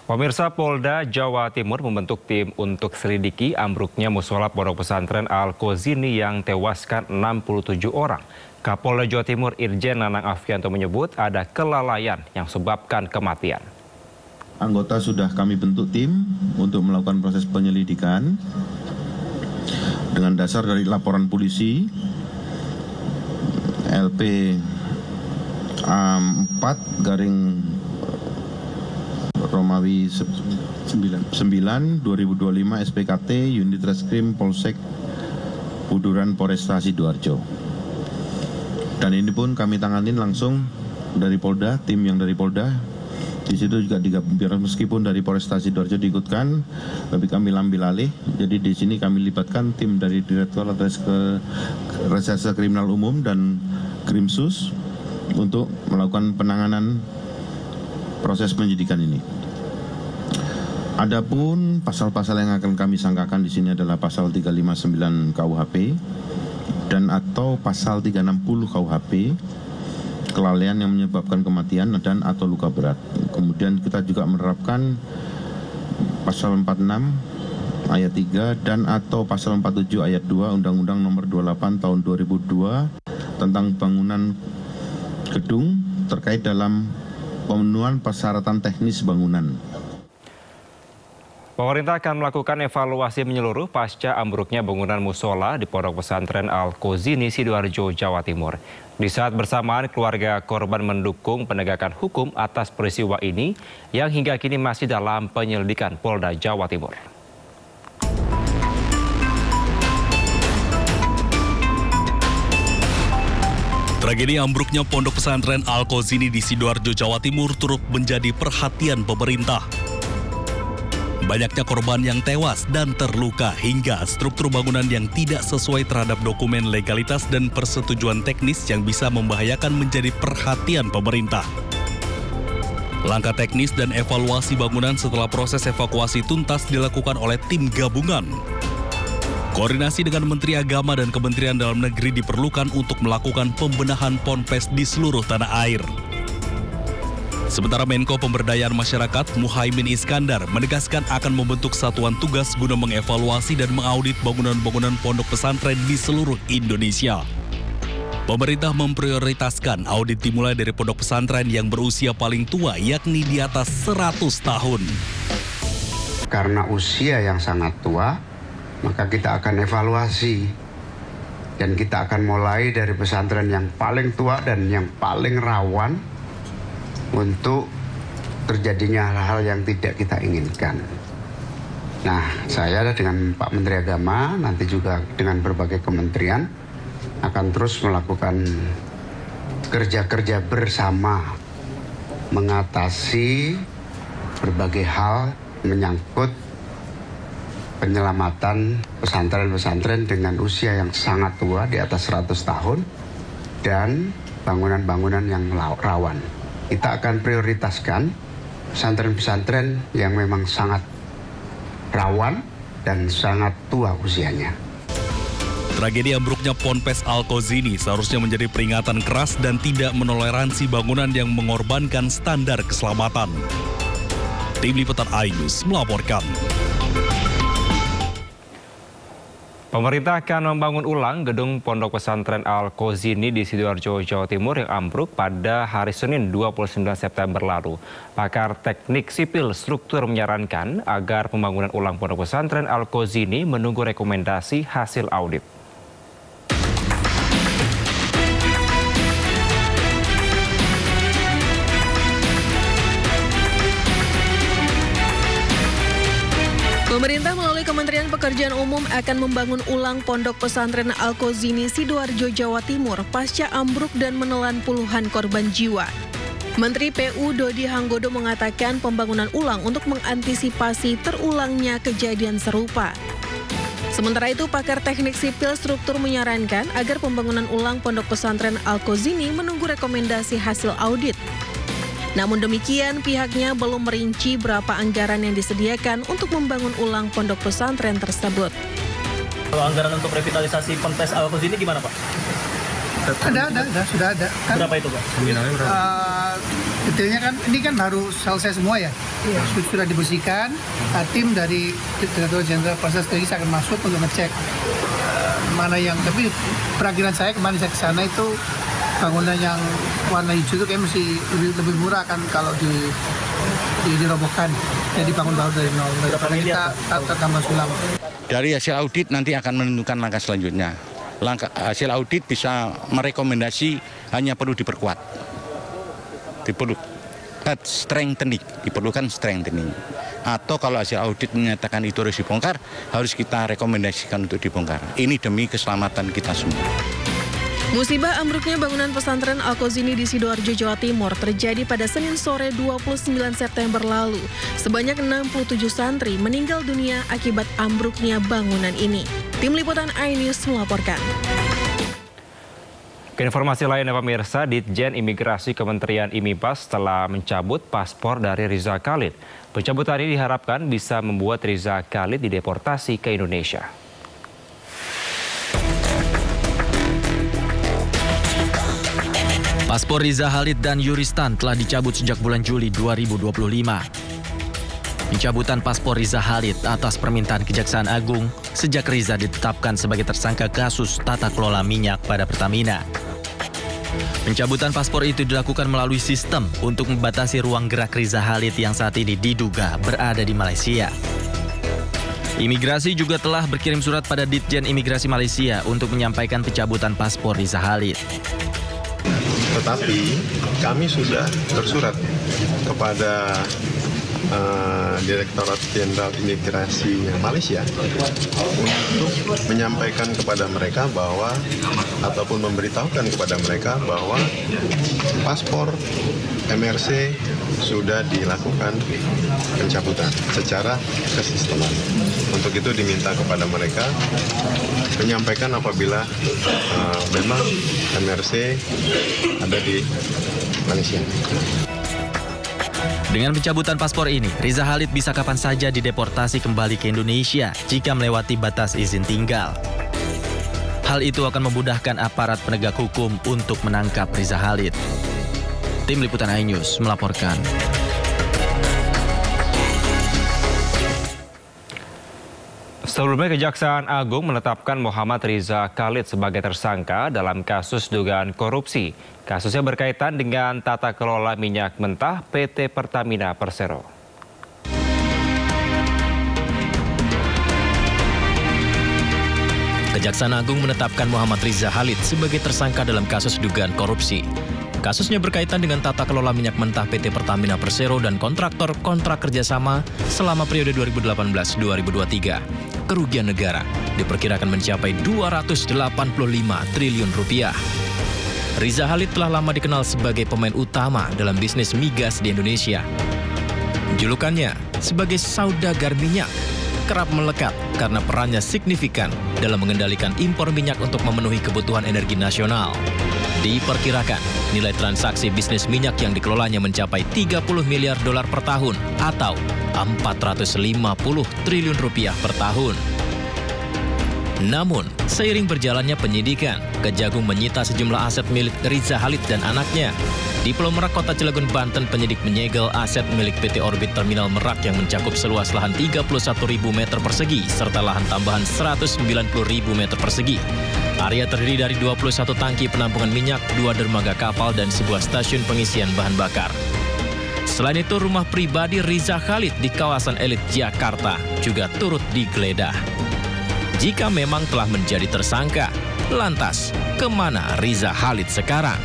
Pemirsa, Polda Jawa Timur membentuk tim untuk selidiki ambruknya musola Pondok Pesantren Al-Qozini yang tewaskan 67 orang. Kapolda Jawa Timur Irjen Nanang Afianto menyebut ada kelalaian yang sebabkan kematian. Anggota sudah kami bentuk tim untuk melakukan proses penyelidikan dengan dasar dari laporan polisi LP A4 garing Romawi 9 2025 SPKT Unit Reskrim Polsek Buduran Poresta Sidoarjo. Dan ini pun kami tanganin langsung dari Polda, tim yang dari Polda. Di situ juga meskipun dari Poresta Sidoarjo diikutkan, tapi kami ambil alih. Jadi di sini kami libatkan tim dari Direktorat Reserse Kriminal Umum dan Krimsus untuk melakukan penanganan proses penyidikan ini. Adapun pasal-pasal yang akan kami sangkakan di sini adalah pasal 359 KUHP dan atau pasal 360 KUHP, kelalaian yang menyebabkan kematian dan atau luka berat. Kemudian kita juga menerapkan pasal 46 ayat 3 dan atau pasal 47 ayat 2 Undang-Undang Nomor 28 Tahun 2002 tentang bangunan gedung terkait dalam pemenuhan persyaratan teknis bangunan. Pemerintah akan melakukan evaluasi menyeluruh pasca ambruknya bangunan musola di Pondok Pesantren Al-Qozini, Sidoarjo, Jawa Timur. Di saat bersamaan, keluarga korban mendukung penegakan hukum atas peristiwa ini yang hingga kini masih dalam penyelidikan Polda Jawa Timur. Tragedi ambruknya Pondok Pesantren Al-Qozini di Sidoarjo, Jawa Timur turut menjadi perhatian pemerintah. Banyaknya korban yang tewas dan terluka hingga struktur bangunan yang tidak sesuai terhadap dokumen legalitas dan persetujuan teknis yang bisa membahayakan menjadi perhatian pemerintah. Langkah teknis dan evaluasi bangunan setelah proses evakuasi tuntas dilakukan oleh tim gabungan. Koordinasi dengan Menteri Agama dan Kementerian Dalam Negeri diperlukan untuk melakukan pembenahan ponpes di seluruh tanah air. Sementara Menko Pemberdayaan Masyarakat Muhaimin Iskandar menegaskan akan membentuk satuan tugas guna mengevaluasi dan mengaudit bangunan-bangunan pondok pesantren di seluruh Indonesia. Pemerintah memprioritaskan audit dimulai dari pondok pesantren yang berusia paling tua, yakni di atas 100 tahun. Karena usia yang sangat tua, maka kita akan evaluasi. Dan kita akan mulai dari pesantren yang paling tua dan yang paling rawan untuk terjadinya hal-hal yang tidak kita inginkan. Nah, saya dengan Pak Menteri Agama, nanti juga dengan berbagai kementerian, akan terus melakukan kerja-kerja bersama mengatasi berbagai hal menyangkut penyelamatan pesantren-pesantren dengan usia yang sangat tua di atas 100 tahun dan bangunan-bangunan yang rawan. Kita akan prioritaskan pesantren-pesantren yang memang sangat rawan dan sangat tua usianya. Tragedi ambruknya Ponpes Al-Qozini seharusnya menjadi peringatan keras dan tidak menoleransi bangunan yang mengorbankan standar keselamatan. Tim Liputan Ainus melaporkan. Pemerintah akan membangun ulang gedung Pondok Pesantren Al-Qozini di Sidoarjo, Jawa Timur yang ambruk pada hari Senin 29 September lalu. Pakar teknik sipil struktur menyarankan agar pembangunan ulang Pondok Pesantren Al-Qozini menunggu rekomendasi hasil audit. Pemerintah melalui Kementerian Pekerjaan Umum akan membangun ulang Pondok Pesantren Al-Qozini Sidoarjo, Jawa Timur pasca ambruk dan menelan puluhan korban jiwa. Menteri PU Dodi Hanggodo mengatakan pembangunan ulang untuk mengantisipasi terulangnya kejadian serupa. Sementara itu, pakar teknik sipil struktur menyarankan agar pembangunan ulang Pondok Pesantren Al-Qozini menunggu rekomendasi hasil audit. Namun demikian, pihaknya belum merinci berapa anggaran yang disediakan untuk membangun ulang pondok pesantren tersebut. Kalau anggaran untuk revitalisasi Ponpes Al-Qozini gimana, Pak? Sudah ada. Kan, berapa itu Pak? Nominalnya berapa? Detailnya kan, ini kan baru selesai semua ya. Sudah dibersihkan, tim dari Direktur Jenderal Proses Strategis akan masuk untuk ngecek mana yang, tapi perakiran saya kemarin saya ke sana itu bangunan yang warna hijau itu kayak mesti lebih murah kan kalau dirobohkan, jadi bangun baru dari nol. Kita tambah sulam. Dari hasil audit nanti akan menentukan langkah selanjutnya. Hasil audit bisa merekomendasi hanya perlu diperkuat, diperlukan strengthening. Atau kalau hasil audit menyatakan itu harus dibongkar, harus kita rekomendasikan untuk dibongkar. Ini demi keselamatan kita semua. Musibah ambruknya bangunan pesantren Al-Qazini di Sidoarjo, Jawa Timur terjadi pada Senin sore 29 September lalu. Sebanyak 67 santri meninggal dunia akibat ambruknya bangunan ini. Tim Liputan iNews melaporkan. Informasi lainnya pemirsa, Ditjen Imigrasi Kementerian IMIPAS telah mencabut paspor dari Riza Khalid. Pencabutan ini diharapkan bisa membuat Riza Khalid dideportasi ke Indonesia. Paspor Riza Khalid dan Yuristan telah dicabut sejak bulan Juli 2025. Pencabutan paspor Riza Khalid atas permintaan Kejaksaan Agung sejak Riza ditetapkan sebagai tersangka kasus tata kelola minyak pada Pertamina. Pencabutan paspor itu dilakukan melalui sistem untuk membatasi ruang gerak Riza Khalid yang saat ini diduga berada di Malaysia. Imigrasi juga telah berkirim surat pada Ditjen Imigrasi Malaysia untuk menyampaikan pencabutan paspor Riza Khalid. Tetapi kami sudah bersurat kepada Direktorat Jenderal Imigrasi Malaysia untuk menyampaikan kepada mereka bahwa ataupun memberitahukan kepada mereka bahwa paspor MRC sudah dilakukan pencabutan secara kesisteman. Untuk itu diminta kepada mereka menyampaikan apabila memang MRC ada di Malaysia. Dengan pencabutan paspor ini, Riza Khalid bisa kapan saja dideportasi kembali ke Indonesia jika melewati batas izin tinggal. Hal itu akan memudahkan aparat penegak hukum untuk menangkap Riza Khalid. Tim Liputan iNews melaporkan. Sebelumnya, Kejaksaan Agung menetapkan Muhammad Riza Khalid sebagai tersangka dalam kasus dugaan korupsi. Kasusnya berkaitan dengan tata kelola minyak mentah PT Pertamina Persero. Kejaksaan Agung menetapkan Muhammad Riza Khalid sebagai tersangka dalam kasus dugaan korupsi. Kasusnya berkaitan dengan tata kelola minyak mentah PT Pertamina Persero dan kontraktor kontrak kerjasama selama periode 2018-2023. Kerugian negara diperkirakan mencapai 285 triliun rupiah. Riza Khalid telah lama dikenal sebagai pemain utama dalam bisnis migas di Indonesia. Julukannya sebagai saudagar minyak kerap melekat karena perannya signifikan dalam mengendalikan impor minyak untuk memenuhi kebutuhan energi nasional. Diperkirakan nilai transaksi bisnis minyak yang dikelolanya mencapai 30 miliar dolar per tahun atau 450 triliun rupiah per tahun. Namun, seiring berjalannya penyidikan, Kejagung menyita sejumlah aset milik Riza Khalid dan anaknya. Di Pulau Merak, Kota Cilegon, Banten, penyidik menyegel aset milik PT Orbit Terminal Merak yang mencakup seluas lahan 31.000 meter persegi serta lahan tambahan 190.000 meter persegi. Area terdiri dari 21 tangki penampungan minyak, 2 dermaga kapal, dan sebuah stasiun pengisian bahan bakar. Selain itu, rumah pribadi Riza Khalid di kawasan elit Jakarta juga turut digeledah. Jika memang telah menjadi tersangka, lantas kemana Riza Khalid sekarang?